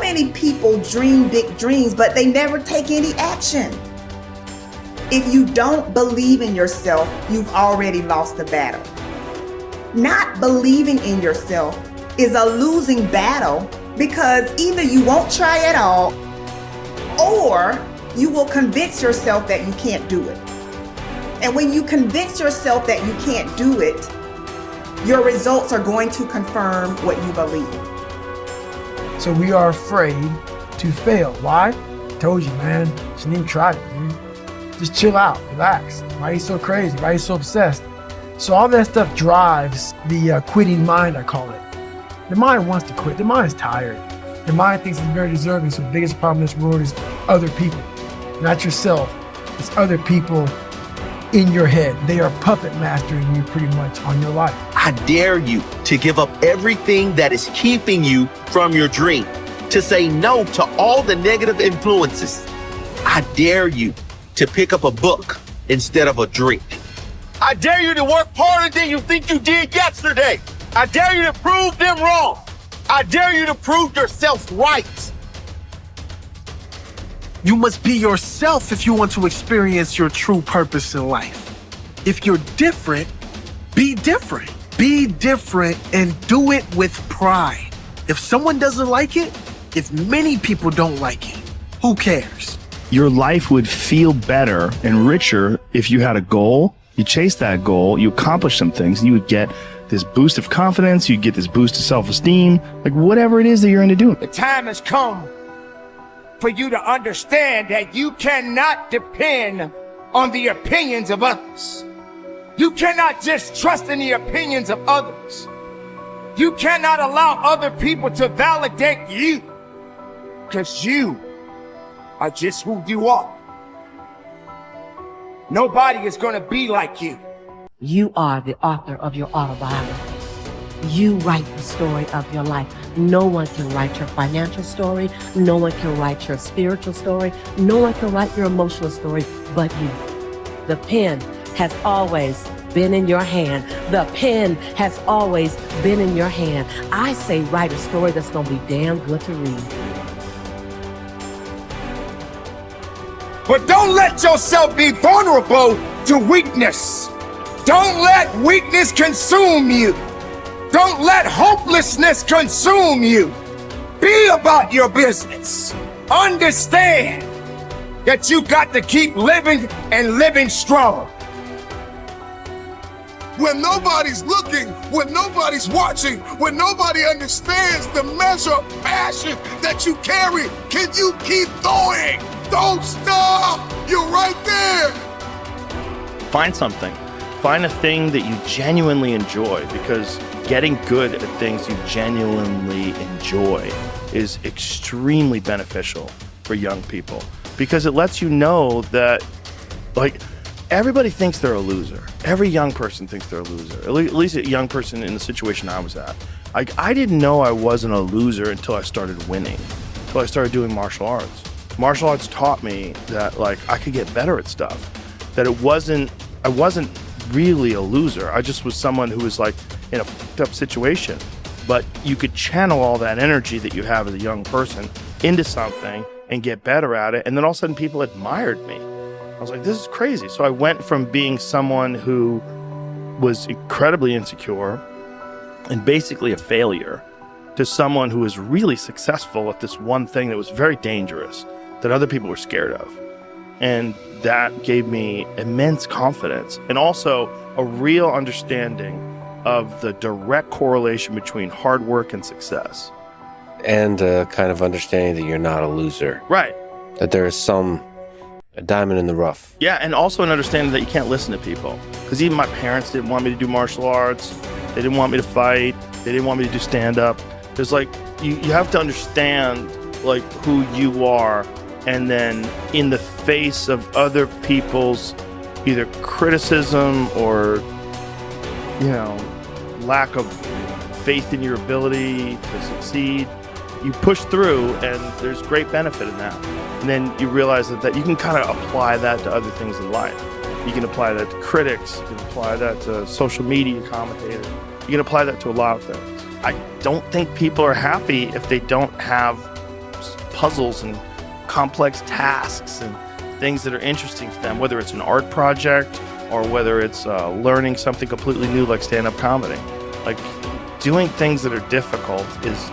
many people dream big dreams, but they never take any action. If you don't believe in yourself, you've already lost the battle. Not believing in yourself is a losing battle because either you won't try at all or you will convince yourself that you can't do it. And when you convince yourself that you can't do it, your results are going to confirm what you believe. So we are afraid to fail. Why? I told you, man. Shouldn't even try it, dude. Just chill out, relax. Why are you so crazy? Why are you so obsessed? So all that stuff drives the quitting mind, I call it. The mind wants to quit. The mind is tired. The mind thinks it's very deserving. So the biggest problem in this world is other people, not yourself. It's other people in your head. They are puppet mastering you pretty much on your life. I dare you to give up everything that is keeping you from your dream, to say no to all the negative influences. I dare you to pick up a book instead of a drink. I dare you to work harder than you think you did yesterday. I dare you to prove them wrong. I dare you to prove yourself right. You must be yourself if you want to experience your true purpose in life. If you're different, be different. Be different and do it with pride. If someone doesn't like it, if many people don't like it, who cares? Your life would feel better and richer if you had a goal, you chase that goal, you accomplish some things, and you would get this boost of confidence, you get this boost of self-esteem, like whatever it is that you're into doing. The time has come for you to understand that you cannot depend on the opinions of others. You cannot just trust in the opinions of others. You cannot allow other people to validate you, because you are just who you are. Nobody is going to be like you. You are the author of your autobiography. You write the story of your life. No one can write your financial story. No one can write your spiritual story. No one can write your emotional story but you. The pen has always been in your hand. The pen has always been in your hand. I say write a story that's going to be damn good to read. But don't let yourself be vulnerable to weakness. Don't let weakness consume you. Don't let hopelessness consume you. Be about your business. Understand that you got to keep living and living strong. When nobody's looking, when nobody's watching, when nobody understands the measure of passion that you carry, can you keep going? Don't stop! You're right there! Find something. Find a thing that you genuinely enjoy, because getting good at things you genuinely enjoy is extremely beneficial for young people, because it lets you know that, like, everybody thinks they're a loser. Every young person thinks they're a loser. At least a young person in the situation I was at. Like, I didn't know I wasn't a loser until I started winning, until I started doing martial arts. Martial arts taught me that, like, I could get better at stuff, that I wasn't really a loser. I just was someone who was, like, in a fucked up situation. But you could channel all that energy that you have as a young person into something and get better at it. And then all of a sudden people admired me. I was like, this is crazy. So I went from being someone who was incredibly insecure and basically a failure to someone who was really successful at this one thing that was very dangerous, that other people were scared of. And that gave me immense confidence and also a real understanding of the direct correlation between hard work and success. And kind of understanding that you're not a loser. Right. That there is a diamond in the rough. Yeah, and also an understanding that you can't listen to people. Because even my parents didn't want me to do martial arts. They didn't want me to fight. They didn't want me to do stand-up. There's like, you have to understand, like, who you are, and then in the face of other people's either criticism or, you know, lack of faith in your ability to succeed, you push through, and there's great benefit in that. And then you realize that you can kind of apply that to other things in life. You can apply that to critics, you can apply that to social media commentators, you can apply that to a lot of things. I don't think people are happy if they don't have puzzles and complex tasks and things that are interesting to them, whether it's an art project or whether it's learning something completely new like stand-up comedy. Like, doing things that are difficult is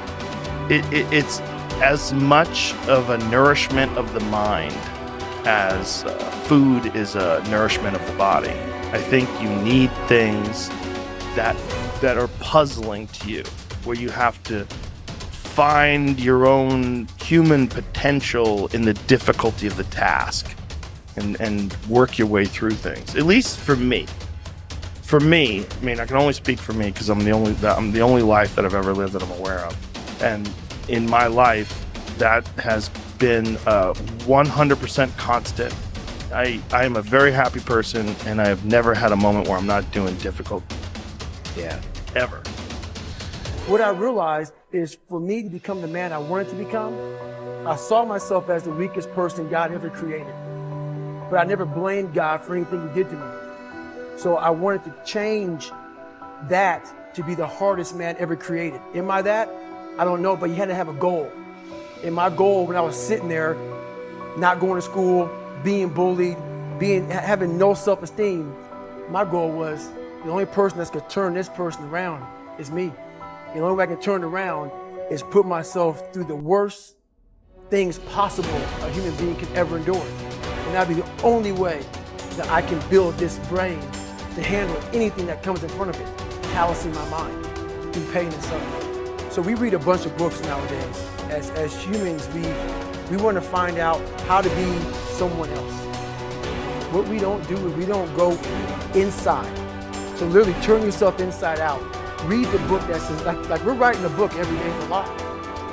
it's as much of a nourishment of the mind as food is a nourishment of the body. I think you need things that are puzzling to you, where you have to find your own human potential in the difficulty of the task and work your way through things. At least for me. For me, I mean, I can only speak for me because I'm the only life that I've ever lived that I'm aware of. And in my life, that has been 100% constant. I am a very happy person, and I have never had a moment where I'm not doing difficult. Yeah. Ever. What I realized is, for me to become the man I wanted to become, I saw myself as the weakest person God ever created. But I never blamed God for anything he did to me. So I wanted to change that to be the hardest man ever created. Am I that? I don't know, but you had to have a goal. And my goal, when I was sitting there, not going to school, being bullied, having no self-esteem, my goal was the only person that's gonna turn this person around is me. The only way I can turn it around is put myself through the worst things possible a human being can ever endure. And that'd be the only way that I can build this brain to handle anything that comes in front of it, callousing my mind through pain and suffering. So we read a bunch of books nowadays. As humans, we want to find out how to be someone else. What we don't do is we don't go inside. So literally turn yourself inside out. Read the book that's like we're writing a book every day for life,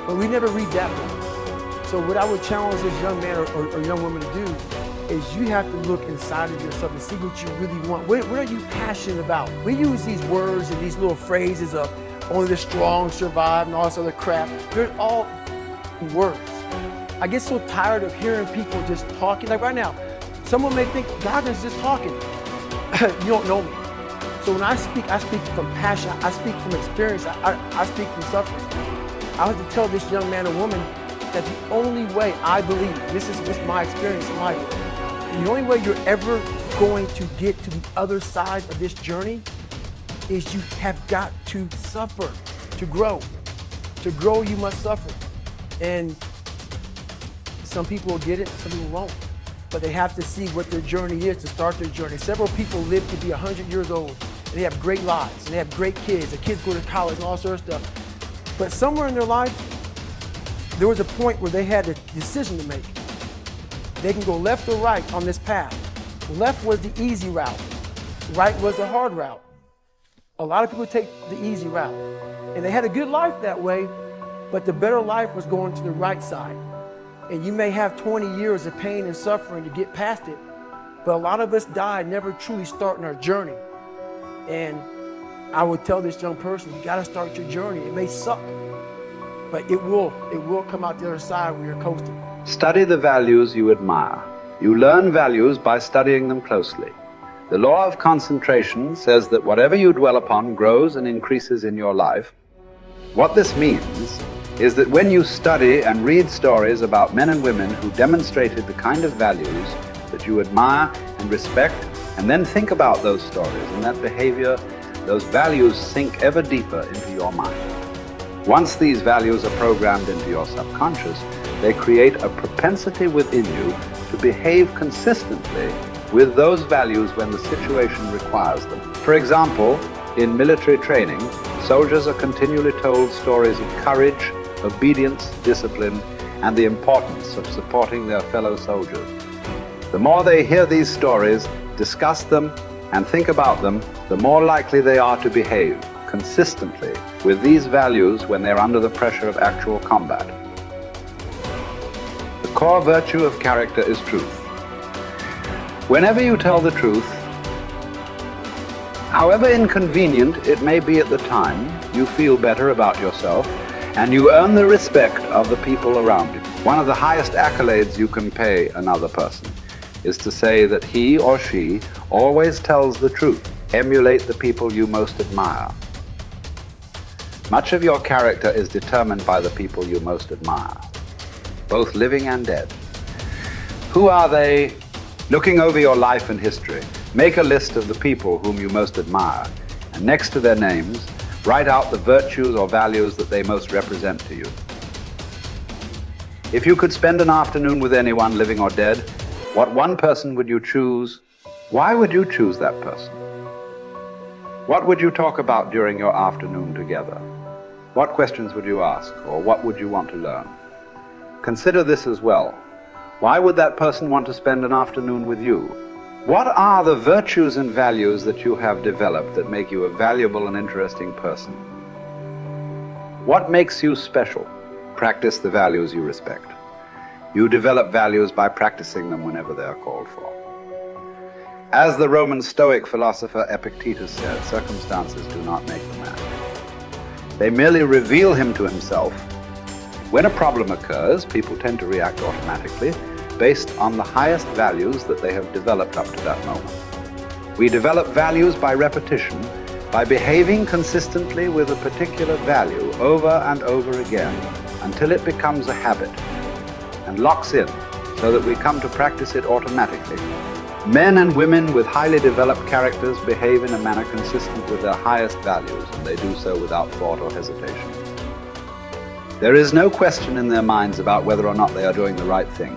but we never read that book. So what I would challenge this young man or young woman to do is you have to look inside of yourself and see what you really want. What are you passionate about? We use these words and these little phrases of only the strong survive and all this other crap. They're all words. I get so tired of hearing people just talking. Like right now, someone may think Goggins is just talking. You don't know me. So when I speak from passion. I speak from experience. I speak from suffering. I have to tell this young man or woman that the only way I believe, this is my experience in life, the only way you're ever going to get to the other side of this journey is you have got to suffer to grow. To grow, you must suffer. And some people will get it, some people won't. But they have to see what their journey is to start their journey. Several people live to be 100 years old, and they have great lives, and they have great kids. Their kids go to college and all sorts of stuff. But somewhere in their life, there was a point where they had a decision to make. They can go left or right on this path. Left was the easy route. Right was the hard route. A lot of people take the easy route. And they had a good life that way, but the better life was going to the right side. And you may have 20 years of pain and suffering to get past it, but a lot of us die never truly starting our journey. And I would tell this young person, you gotta start your journey. It may suck, but it will come out the other side where you're coasting. Study the values you admire. You learn values by studying them closely. The law of concentration says that whatever you dwell upon grows and increases in your life. What this means is that when you study and read stories about men and women who demonstrated the kind of values that you admire and respect, and then think about those stories and that behavior, those values sink ever deeper into your mind. Once these values are programmed into your subconscious, they create a propensity within you to behave consistently with those values when the situation requires them. For example, in military training, soldiers are continually told stories of courage, obedience, discipline, and the importance of supporting their fellow soldiers. The more they hear these stories, discuss them, and think about them, the more likely they are to behave consistently with these values when they're under the pressure of actual combat. The core virtue of character is truth. Whenever you tell the truth, however inconvenient it may be at the time, you feel better about yourself and you earn the respect of the people around you. One of the highest accolades you can pay another person is to say that he or she always tells the truth. Emulate the people you most admire. Much of your character is determined by the people you most admire. both living and dead. Who are they? Looking over your life and history, make a list of the people whom you most admire, and next to their names, write out the virtues or values that they most represent to you. If you could spend an afternoon with anyone, living or dead, what one person would you choose? Why would you choose that person? What would you talk about during your afternoon together? What questions would you ask, or what would you want to learn? Consider this as well. Why would that person want to spend an afternoon with you? What are the virtues and values that you have developed that make you a valuable and interesting person? What makes you special? Practice the values you respect. You develop values by practicing them whenever they are called for. As the Roman Stoic philosopher Epictetus said, circumstances do not make the man. They merely reveal him to himself. When a problem occurs, people tend to react automatically based on the highest values that they have developed up to that moment. We develop values by repetition, by behaving consistently with a particular value over and over again until it becomes a habit and locks in so that we come to practice it automatically. Men and women with highly developed characters behave in a manner consistent with their highest values, and they do so without thought or hesitation. There is no question in their minds about whether or not they are doing the right thing.